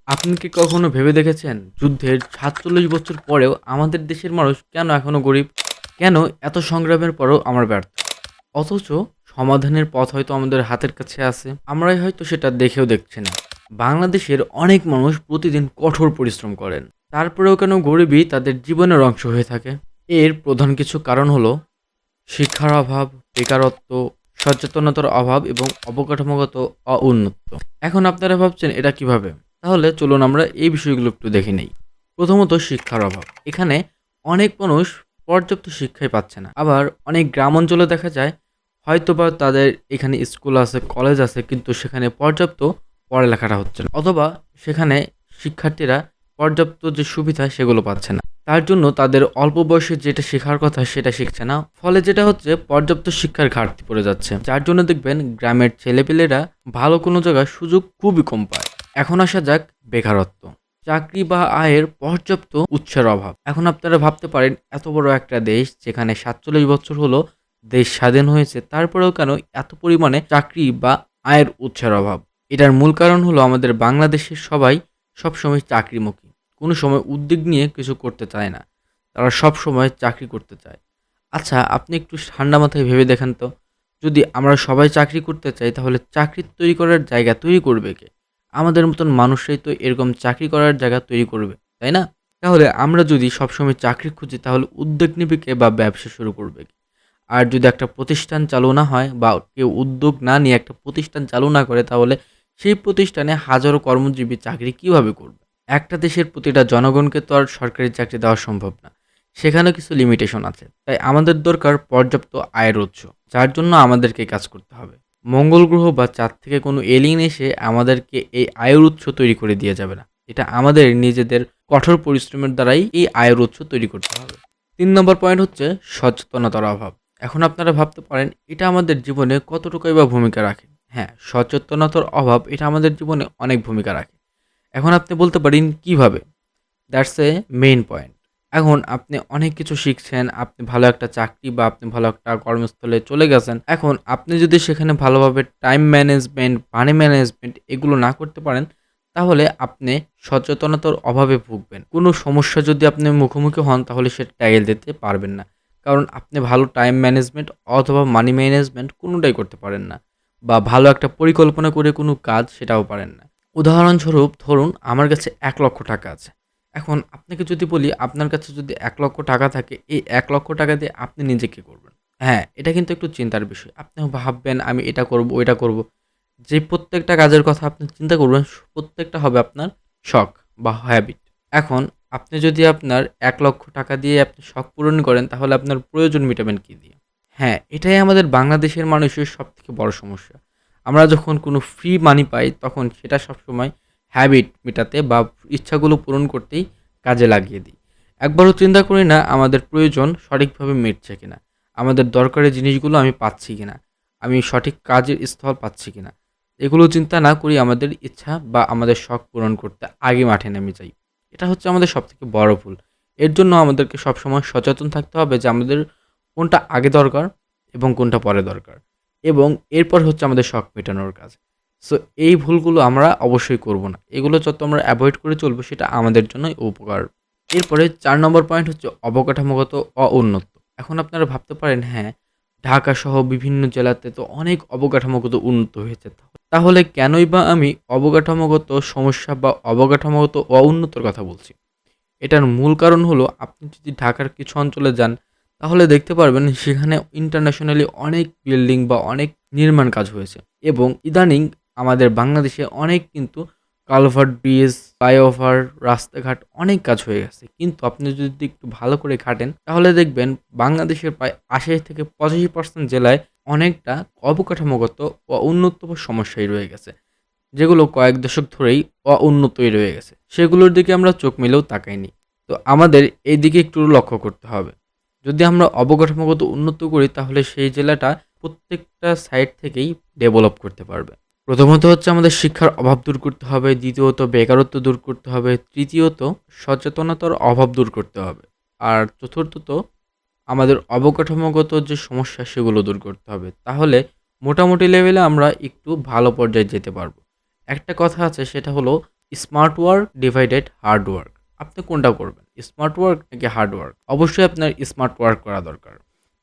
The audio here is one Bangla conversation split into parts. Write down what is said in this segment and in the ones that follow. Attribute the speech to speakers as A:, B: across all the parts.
A: আপনি কি কখনো ভেবে দেখেছেন যুদ্ধের ৪৭ বছর পরেও আমাদের দেশের মানুষ কেন এখনো গরিব? কেন এত সংগ্রামের পরেও আমরা ব্যর্থ? অথচ সমাধানের পথ হয়তো আমাদের হাতের কাছে আছে। আমরাই হয়তো সেটা দেখেও দেখছি না। বাংলাদেশের অনেক মানুষ প্রতিদিন কঠোর পরিশ্রম করেন। তারপরেও কেন গরিবই তাদের জীবনের অংশ হয়ে থাকে? এর প্রধান কিছু কারণ হলো শিক্ষার অভাব, বেকারত্ব, সচেতনতার অভাব এবং অবকাঠামোগত অউন্নত। এখন আপনারা ভাবছেন এটা কিভাবে? তাহলে চলুন আমরা এই বিষয়গুলো একটু দেখে নেই। প্রথমত শিক্ষার অভাব। এখানে অনেক মানুষ পর্যাপ্ত শিক্ষাই পাচ্ছে না। আবার অনেক গ্রাম অঞ্চলে দেখা যায় হয়তোবা তাদের এখানে স্কুল আছে, কলেজ আছে কিন্তু সেখানে পর্যাপ্ত পড়ালেখাটা হচ্ছে না। অথবা সেখানে শিক্ষার্থীরা পর্যাপ্ত যে সুবিধা সেগুলো পাচ্ছে না। তার জন্য তাদের অল্প বয়সে যেটা শেখার কথা সেটা শিখছে না। ফলে যেটা হচ্ছে পর্যাপ্ত শিক্ষার ঘাটতি পড়ে যাচ্ছে। যার জন্য দেখবেন গ্রামের ছেলেপেলেরা ভালো কোনো জায়গায় সুযোগ খুবই কম পায়। এখন আসা যাক বেকারত্ব। চাকরি বা আয়ের পর্যাপ্ত উৎসের অভাব। এখন আপনারা ভাবতে পারেন এত বড় একটা দেশ যেখানে ৪৭ বছর হলো দেশ স্বাধীন হয়েছে তারপরেও কেন এত পরিমাণে চাকরি বা আয়ের উৎসের অভাব? এটার মূল কারণ হলো আমাদের বাংলাদেশের সবাই সবসময় চাকরিমুখী। কোনো সময় উদ্যোগ নিয়ে কিছু করতে চায় না। তারা সবসময় চাকরি করতে চায়। আচ্ছা, আপনি একটু ঠান্ডা মাথায় ভেবে দেখেন তো, যদি আমরা সবাই চাকরি করতে চাই তাহলে চাকরি তৈরি করার জায়গা তৈরি করবে কে? আমাদের মতন মানুষরাই তো এরকম চাকরি করার জায়গা তৈরি করবে, তাই না? তাহলে আমরা যদি সবসময় চাকরি খুঁজি তাহলে উদ্যোগ নিবে কে বা ব্যবসা শুরু করবে কে? আর যদি একটা প্রতিষ্ঠান চালু না হয় বা কেউ উদ্যোগ না নিয়ে একটা প্রতিষ্ঠান চালু না করে তাহলে সেই প্রতিষ্ঠানে হাজারো কর্মজীবী চাকরি কিভাবে করবে? একটা দেশের প্রতিটা জনগণকে তো আর সরকারি চাকরি দেওয়া সম্ভব না। সেখানেও কিছু লিমিটেশন আছে। তাই আমাদের দরকার পর্যাপ্ত আয়ের উৎস। যার জন্য আমাদেরকে কাজ করতে হবে। মঙ্গল গ্রহ বা চাঁদ থেকে কোনো এলিয়েন এসে আমাদেরকে এই আয়ের উৎস তৈরি করে দিয়ে যাবে না। এটা আমাদের নিজেদের কঠোর পরিশ্রমের দ্বারাই এই আয়ের উৎস তৈরি করতে হবে। ৩ নম্বর পয়েন্ট হচ্ছে সচেতনতার অভাব। এখন আপনারা ভাবতে পারেন এটা আমাদের জীবনে কতটুকুই বা ভূমিকা রাখে? হ্যাঁ, সচেতনতার অভাব এটা আমাদের জীবনে অনেক ভূমিকা রাখে। এখন আপনি বলতে পারেন কিভাবে? That's a main point. এখন আপনি অনেক কিছু শিখছেন, আপনি ভালো একটা চাকরি বা আপনি ভালো একটা কর্মস্থলে চলে গেছেন। এখন আপনি যদি সেখানে ভালোভাবে টাইম ম্যানেজমেন্ট, মানি ম্যানেজমেন্ট এগুলো না করতে পারেন, তাহলে আপনি সচেতনতার অভাবে ভুগবেন। কোনো সমস্যা যদি আপনি মুখোমুখি হন তাহলে সেটা ট্যাকেল দিতে পারবেন না। কারণ আপনি ভালো টাইম ম্যানেজমেন্ট অথবা মানি ম্যানেজমেন্ট কোনোটাই করতে পারেন না। বা ভালো একটা পরিকল্পনা করে কোনো কাজ সেটাও পারেন না। উদাহরণস্বরূপ ধরুন আমার কাছে ৳১,০০,০০০ আছে। এখন আপনাকে যদি বলি আপনার কাছে যদি ৳১,০০,০০০ থাকে, এই ৳১,০০,০০০ দিয়ে আপনি নিজে কি করবেন? হ্যাঁ, এটা কিন্তু একটু চিন্তার বিষয়। আপনিও ভাববেন আমি এটা করব, ওইটা করব। যে প্রত্যেকটা কাজের কথা আপনি চিন্তা করবেন প্রত্যেকটা হবে আপনার শখ বা হ্যাবিট। এখন আপনি যদি আপনার ৳১,০০,০০০ দিয়ে আপনি শখ পূরণ করেন তাহলে আপনার প্রয়োজন মিটাবেন কি দিয়ে? হ্যাঁ, এটাই আমাদের বাংলাদেশের মানুষের সবথেকে বড় সমস্যা। আমরা যখন কোনো ফ্রি মানি পাই তখন সেটা সবসময় হ্যাবিট মেটাতে বা ইচ্ছাগুলো পূরণ করতেই কাজে লাগিয়ে দিই। একবারও চিন্তা করি না আমাদের প্রয়োজন সঠিকভাবে মিটছে কিনা? আমাদের দরকারি জিনিসগুলো আমি পাচ্ছি কিনা? আমি সঠিক কাজের স্থল পাচ্ছি কিনা? এগুলো চিন্তা না করি আমাদের ইচ্ছা বা আমাদের শখ পূরণ করতে আগে মাঠে নেমে যাই। এটা হচ্ছে আমাদের সবথেকে বড় ভুল। এর জন্য আমাদেরকে সবসময় সচেতন থাকতে হবে যে আমাদের কোনটা আগে দরকার এবং কোনটা পরে দরকার। এবং এরপর হচ্ছে আমাদের শখ মেটানোর কাজ। সো এই ভুলগুলো আমরা অবশ্যই করব না। এগুলো যত আমরা এভয়েড করে চলবো সেটা আমাদের জন্যই উপকার। এরপরে ৪ নম্বর পয়েন্ট হচ্ছে অবকাঠামোগত অউন্নত। এখন আপনারা ভাবতে পারেন হ্যাঁ, ঢাকা সহ বিভিন্ন জেলাতে তো অনেক অবকাঠামোগত উন্নত হয়েছে। তাহলে কেনই বা আমি অবকাঠামোগত সমস্যা বা অবকাঠামোগত অউন্নতর কথা বলছি? এটার মূল কারণ হলো আপনি যদি ঢাকার কিছু অঞ্চলে যান তাহলে দেখতে পারবেন সেখানে ইন্টারন্যাশনালি অনেক বিল্ডিং বা অনেক নির্মাণ কাজ হয়েছে এবং ইদানিং আমাদের বাংলাদেশে অনেক কিন্তু কালভার্ট ব্রিজ, ফ্লাইওভার, রাস্তাঘাট অনেক কাজ হয়ে গেছে। কিন্তু আপনি যদি একটু ভালো করে ঘাটেন তাহলে দেখবেন বাংলাদেশের প্রায় ৮০-৮৫% জেলায় অনেকটা অবকাঠামোগত ও উন্নত সমস্যায় রয়ে গেছে। যেগুলো কয়েক দশক ধরেই অউন্নতই রয়ে গেছে। সেগুলোর দিকে আমরা চোখ মেলেও তাকাইনি। তো আমাদের এই দিকে একটু লক্ষ্য করতে হবে। যদি আমরা অবকাঠামোগত উন্নত করি তাহলে সেই জেলাটা প্রত্যেকটা সাইড থেকেই ডেভেলপ করতে পারবে। প্রথমত হচ্ছে আমাদের শিক্ষার অভাব দূর করতে হবে, দ্বিতীয়ত বেকারত্ব দূর করতে হবে, তৃতীয়ত সচেতনতার অভাব দূর করতে হবে। আর চতুর্থত আমাদের অবকাঠামোগত যে সমস্যা সেগুলো দূর করতে হবে। তাহলে মোটামুটি লেভেলে আমরা একটু ভালো পর্যায়ে যেতে পারবো। একটা কথা আছে সেটা হলো smart work divided hard work. আপনি কোনটা করবেন, স্মার্ট ওয়ার্ক নাকি হার্ড ওয়ার্ক? অবশ্যই আপনার স্মার্ট ওয়ার্ক করা দরকার।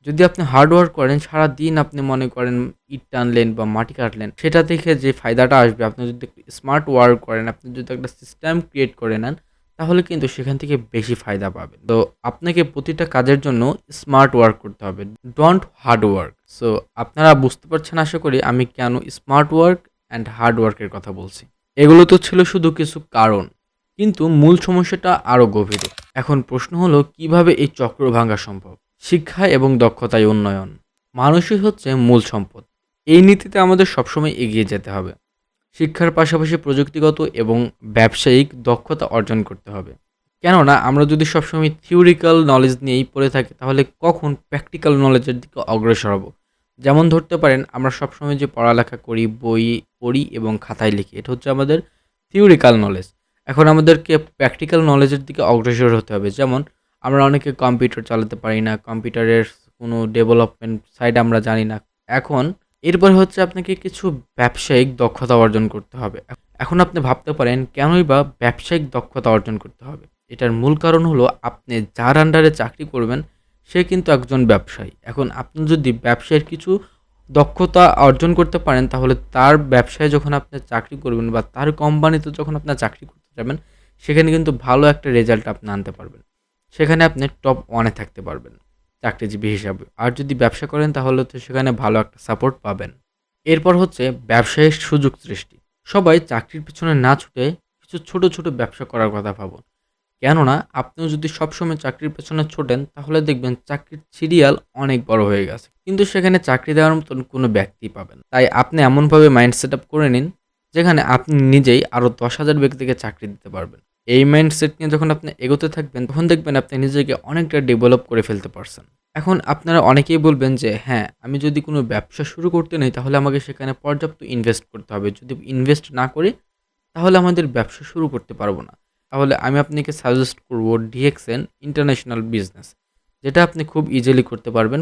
A: যদি আপনি হার্ড ওয়ার্ক করেন, সারাদিন আপনি মনে করেন ইট টানলেন বা মাটি কাটলেন, সেটা থেকে যে ফায়দাটা আসবে, আপনি যদি স্মার্ট ওয়ার্ক করেন, আপনি যদি একটা সিস্টেম ক্রিয়েট করে নেন, তাহলে কিন্তু সেখান থেকে বেশি ফায়দা পাবেন। তো আপনাকে প্রতিটা কাজের জন্য স্মার্ট ওয়ার্ক করতে হবে, ডোন্ট হার্ড ওয়ার্ক। সো আপনারা বুঝতে পারছেন আশা করি আমি কেন স্মার্ট ওয়ার্ক অ্যান্ড হার্ড ওয়ার্কের কথা বলছি। এগুলো তো ছিল শুধু কিছু কারণ, কিন্তু মূল সমস্যাটা আরও গভীরে। এখন প্রশ্ন হলো, কিভাবে এই চক্র ভাঙা সম্ভব? শিক্ষা এবং দক্ষতায় উন্নয়ন। মানুষই হচ্ছে মূল সম্পদ, এই নীতিতে আমাদের সবসময় এগিয়ে যেতে হবে। শিক্ষার পাশাপাশি প্রযুক্তিগত এবং ব্যবসায়িক দক্ষতা অর্জন করতে হবে। কেননা আমরা যদি সবসময় থিওরিক্যাল নলেজ নিয়েই পড়ে থাকি, তাহলে কখন প্র্যাকটিক্যাল নলেজের দিকে অগ্রসর হব? যেমন ধরতে পারেন, আমরা সবসময় যে পড়ালেখা করি, বই পড়ি এবং খাতায় লিখি, এটা হচ্ছে আমাদের থিওরিক্যাল নলেজ। এখন আমাদেরকে প্র্যাকটিক্যাল নলেজের দিকে অগ্রসর হতে হবে। যেমন আমরা অনেকে কম্পিউটার চালাতে পারি না, কম্পিউটারের কোনো ডেভেলপমেন্ট সাইড আমরা জানি না। এখন এরপরে হচ্ছে আপনাকে কিছু ব্যবসায়িক দক্ষতা অর্জন করতে হবে। এখন আপনি ভাবতে পারেন, কেনই বা ব্যবসায়িক দক্ষতা অর্জন করতে হবে? এটার মূল কারণ হলো, আপনি যার আন্ডারে চাকরি করবেন সে কিন্তু একজন ব্যবসায়ী। এখন আপনি যদি ব্যবসায়ের কিছু দক্ষতা অর্জন করতে পারেন, তাহলে তার ব্যবসায় যখন আপনি চাকরি করবেন বা তার কোম্পানিতে যখন আপনার চাকরি করতে যাবেন, সেখানে কিন্তু ভালো একটা রেজাল্ট আপনি আনতে পারবেন। সেখানে আপনি টপ ওয়ানে থাকতে পারবেন চাকরিজীবী হিসাবে। আর যদি ব্যবসা করেন, তাহলে তো সেখানে ভালো একটা সাপোর্ট পাবেন। এরপর হচ্ছে ব্যবসায়ের সুযোগ সৃষ্টি। সবাই চাকরির পিছনে না ছুটে কিছু ছোট ছোট ব্যবসা করার কথা ভাবুন। কেননা আপনিও যদি সবসময় চাকরির পেছনে ছোটেন, তাহলে দেখবেন চাকরির সিরিয়াল অনেক বড় হয়ে গেছে, কিন্তু সেখানে চাকরি দেওয়ার মতন কোনো ব্যক্তি পাবেন। তাই আপনি এমনভাবে মাইন্ড সেট আপ করে নিন, যেখানে আপনি নিজেই আরও 10,000 ব্যক্তিকে চাকরি দিতে পারবেন। এই মাইন্ডসেট নিয়ে যখন আপনি এগোতে থাকবেন, তখন দেখবেন আপনি নিজেকে অনেকটা ডেভেলপ করে ফেলতে পারছেন। এখন আপনারা অনেকেই বলবেন যে, হ্যাঁ, আমি যদি কোনো ব্যবসা শুরু করতে নেই, তাহলে আমাকে সেখানে পর্যাপ্ত ইনভেস্ট করতে হবে। যদি ইনভেস্ট না করি, তাহলে আমাদের ব্যবসা শুরু করতে পারবো না। তাহলে আমি আপনাকে সাজেস্ট করব ডিএক্সএন ইন্টারন্যাশনাল বিজনেস, যেটা আপনি খুব ইজিলি করতে পারবেন,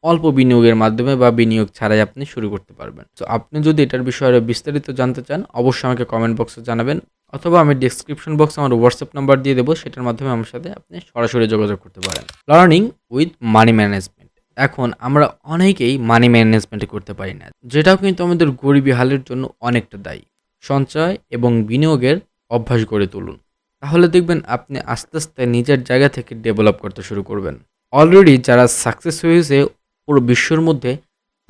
A: অল্প বিনিয়োগের মাধ্যমে বা বিনিয়োগ ছাড়াই আপনি শুরু করতে পারবেন। তো আপনি যদি এটার বিষয়ে আরও বিস্তারিত জানতে চান, অবশ্যই আমাকে কমেন্ট বক্সে জানাবেন, অথবা আমি ডিসক্রিপশন বক্সে আমার হোয়াটসঅ্যাপ নাম্বার দিয়ে দেবো, সেটার মাধ্যমে আমার সাথে আপনি সরাসরি যোগাযোগ করতে পারেন। Learning with money management. এখন আমরা অনেকেই মানি ম্যানেজমেন্ট করতে পারি না, যেটাও কিন্তু আমাদের গরিবী হালের জন্য অনেকটা দায়ী। সঞ্চয় এবং বিনিয়োগের অভ্যাস গড়ে তুলুন, তাহলে দেখবেন আপনি আস্তে আস্তে নিজের জায়গা থেকে ডেভেলপ করতে শুরু করবেন। অলরেডি যারা সাকসেস হয়েছে পুরো বিশ্বর মধ্যে,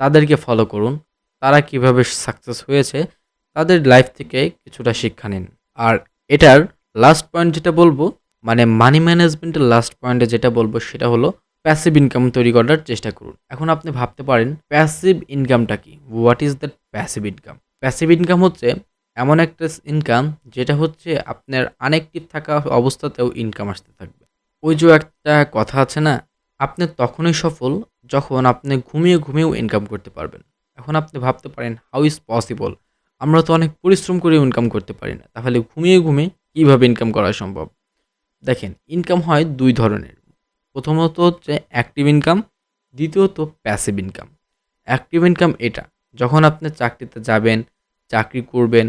A: তাদেরকে ফলো করুন। তারা কিভাবে সাকসেস হয়েছে, তাদের লাইফ থেকে কিছুটা শিক্ষা নিন। আর এটার লাস্ট পয়েন্ট যেটা বলবো, মানে মানি ম্যানেজমেন্টের লাস্ট পয়েন্টে যেটা বলবো, সেটা হলো প্যাসিভ ইনকাম তৈরি করার চেষ্টা করুন। এখন আপনি ভাবতে পারেন, প্যাসিভ ইনকামটা কি? What is that passive income? Passive income হচ্ছে এমন একটা ইনকাম, যেটা হচ্ছে আপনার আনঅ্যাক্টিভ থাকা অবস্থাতেও ইনকাম আসতে থাকবে। ওই যে একটা কথা আছে না, আপনি তখনই সফল যখন আপনি ঘুমিয়ে ঘুমিয়েও ইনকাম করতে পারবেন। এখন আপনি ভাবতে পারেন, হাউ ইজ পসিবল? আমরা তো অনেক পরিশ্রম করে ইনকাম করতে পারি না, তাহলে ঘুমিয়ে ঘুমিয়ে কীভাবে ইনকাম করা সম্ভব? দেখেন, ইনকাম হয় দুই ধরনের। প্রথমত হচ্ছে অ্যাক্টিভ ইনকাম, দ্বিতীয়ত প্যাসিভ ইনকাম। অ্যাক্টিভ ইনকাম এটা যখন আপনি চাকরিতে যাবেন, চাকরি করবেন,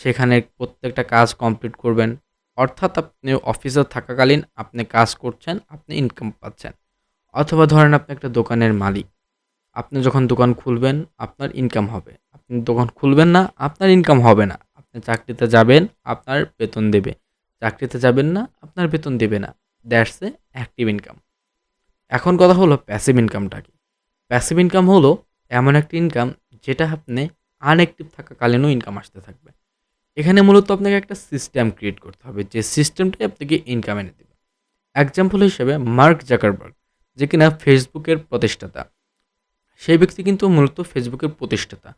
A: সেখানে প্রত্যেকটা কাজ কমপ্লিট করবেন, অর্থাৎ আপনি অফিসে থাকাকালীন আপনি কাজ করছেন, আপনি ইনকাম পাচ্ছেন। অথবা ধরেন আপনি একটা দোকানের মালিক, আপনি যখন দোকান খুলবেন আপনার ইনকাম হবে, আপনি দোকান খুলবেন না আপনার ইনকাম হবে না। আপনি চাকরিতে যাবেন, আপনার বেতন দেবে, চাকরিতে যাবেন না আপনার বেতন দেবে না। That's a active income. এখন কথা হলো প্যাসিভ ইনকামটা কি? প্যাসিভ ইনকাম হলো এমন একটা ইনকাম, যেটা আপনি আনঅ্যাক্টিভ থাকাকালীনও ইনকাম আসতে থাকবে। এখানে মূলত আপনাকে একটা সিস্টেম ক্রিয়েট করতে হবে, যে সিস্টেমটাই আপনাকে ইনকাম এনে দেবে। এক্সাম্পল হিসেবে মার্ক জাকারবার্গ, যে কিনা ফেসবুকের প্রতিষ্ঠাতা, সেই ব্যক্তি কিন্তু মূলত ফেসবুকের প্রতিষ্ঠাতা।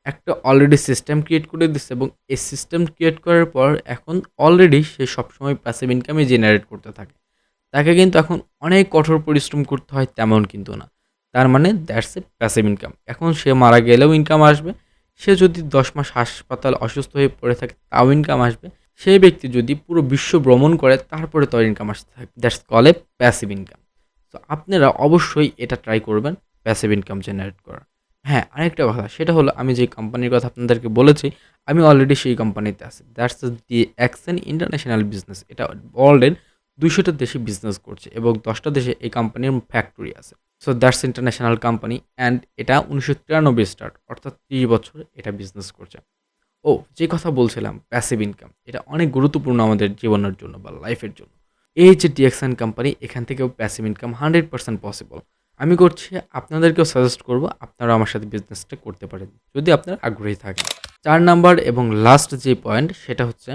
A: একটা অলরেডি সিস্টেম ক্রিয়েট করে দিচ্ছে, এবং এই সিস্টেম ক্রিয়েট করার পর এখন অলরেডি সে সবসময় প্যাসিভ ইনকামই জেনারেট করতে থাকে। তাকে কিন্তু এখন অনেক কঠোর পরিশ্রম করতে হয় তেমন কিন্তু না। তার মানে দ্যাটস এ প্যাসিভ ইনকাম। এখন সে মারা গেলেও ইনকাম আসবে, সে যদি 10 মাস হাসপাতাল অসুস্থ হয়ে পড়ে থাকে তাও ইনকাম আসবে, সেই ব্যক্তি যদি পুরো বিশ্ব ভ্রমণ করে তারপরে তার ইনকাম আসতে থাকে। That's call A passive income. তো আপনারা অবশ্যই এটা ট্রাই করবেন, প্যাসিভ ইনকাম জেনারেট করার। হ্যাঁ, আরেকটা কথা সেটা হলো আমি যে কোম্পানির কথা আপনাদেরকে বলেছি, আমি অলরেডি সেই কোম্পানিতে আছি। That's the Accenture international business. এটা ওয়ার্ল্ডের ২০০ টা দেশে বিজনেস করছে এবং ১০ টা দেশে এই কোম্পানির ফ্যাক্টরি আছে। So that's international company and এটা ১৯৯৩ স্টার্ট অর্থাৎ ৩০ বছর এটা বিজনেস করছে। ও যে কথা বলছিলাম প্যাসিভ ইনকাম এটা অনেক গুরুত্বপূর্ণ আমাদের জীবনের জন্য বা লাইফের জন্য। এই যে ডিএক্সএন কোম্পানি এখান থেকেও প্যাসিভ ইনকাম 100% পসিবল। আমি করছি আপনাদেরকেও সাজেস্ট করব আপনারা আমার সাথে বিজনেসটা করতে পারেন যদি আপনারা আগ্রহী থাকেন। ৪ নাম্বার এবং লাস্ট যে পয়েন্ট সেটা হচ্ছে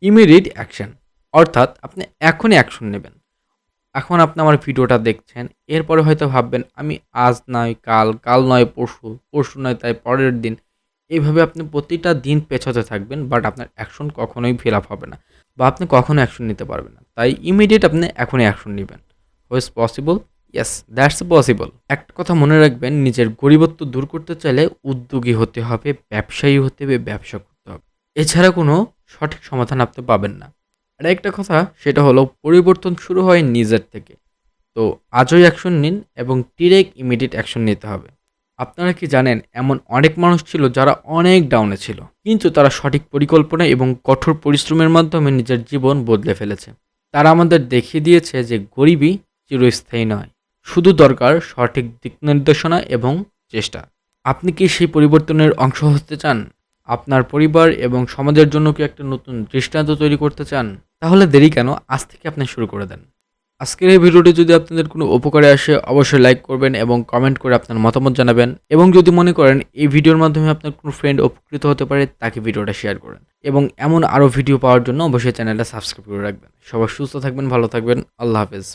A: ইমিডিয়েট অ্যাকশন। অর্থাৎ আপনি এখনই অ্যাকশন নেবেন। এখন আপনি আমার ভিডিওটা দেখছেন, এরপরে হয়তো ভাববেন আমি আজ নয় কাল, কাল নয় পরশু, পরশু নয় তাই পরের দিন। এইভাবে আপনি প্রতিটা দিন পেছাতে থাকবেন বাট আপনার অ্যাকশন কখনোই ফিল আপ হবে না বা আপনি কখনো অ্যাকশন নিতে পারবেন না। তাই ইমিডিয়েট আপনি এখনই অ্যাকশন নেবেন। What is possible? Yes, that's possible. একটা কথা মনে রাখবেন, নিজের গরিবত্ব দূর করতে চাইলে উদ্যোগী হতে হবে, ব্যবসায়ী হতে হবে, ব্যবসা করতে হবে। এছাড়া কোনো সঠিক সমাধান আপনি পাবেন না। আর একটা কথা সেটা হলো পরিবর্তন শুরু হয় নিজের থেকে। তো আজই অ্যাকশন নিন এবং ডিরেক্ট ইমিডিয়েট অ্যাকশন নিতে হবে। আপনারা কি জানেন এমন অনেক মানুষ ছিল যারা অনেক ডাউনে ছিল কিন্তু তারা সঠিক পরিকল্পনা এবং কঠোর পরিশ্রমের মাধ্যমে নিজের জীবন বদলে ফেলেছে। তারা আমাদের দেখিয়ে দিয়েছে যে গরিবই চিরস্থায়ী নয়, শুধু দরকার সঠিক দিক নির্দেশনা এবং চেষ্টা। আপনি কি সেই পরিবর্তনের অংশ হতে চান? আপনার পরিবার এবং সমাজের জন্য কি একটা নতুন দৃষ্টান্ত তৈরি করতে চান? তাহলে দেরি কেন, আজ থেকে আপনি শুরু করে দেন। আজকের এই ভিডিওটি যদি আপনাদের কোনো উপকারে আসে অবশ্যই লাইক করবেন এবং কমেন্ট করে আপনার মতামত জানাবেন এবং যদি মনে করেন এই ভিডিওর মাধ্যমে আপনার কোনো ফ্রেন্ড উপকৃত হতে পারে তাকে ভিডিওটা শেয়ার করেন এবং এমন আরও ভিডিও পাওয়ার জন্য অবশ্যই চ্যানেলটা সাবস্ক্রাইব করে রাখবেন। সবাই সুস্থ থাকবেন, ভালো থাকবেন, আল্লাহ হাফেজ।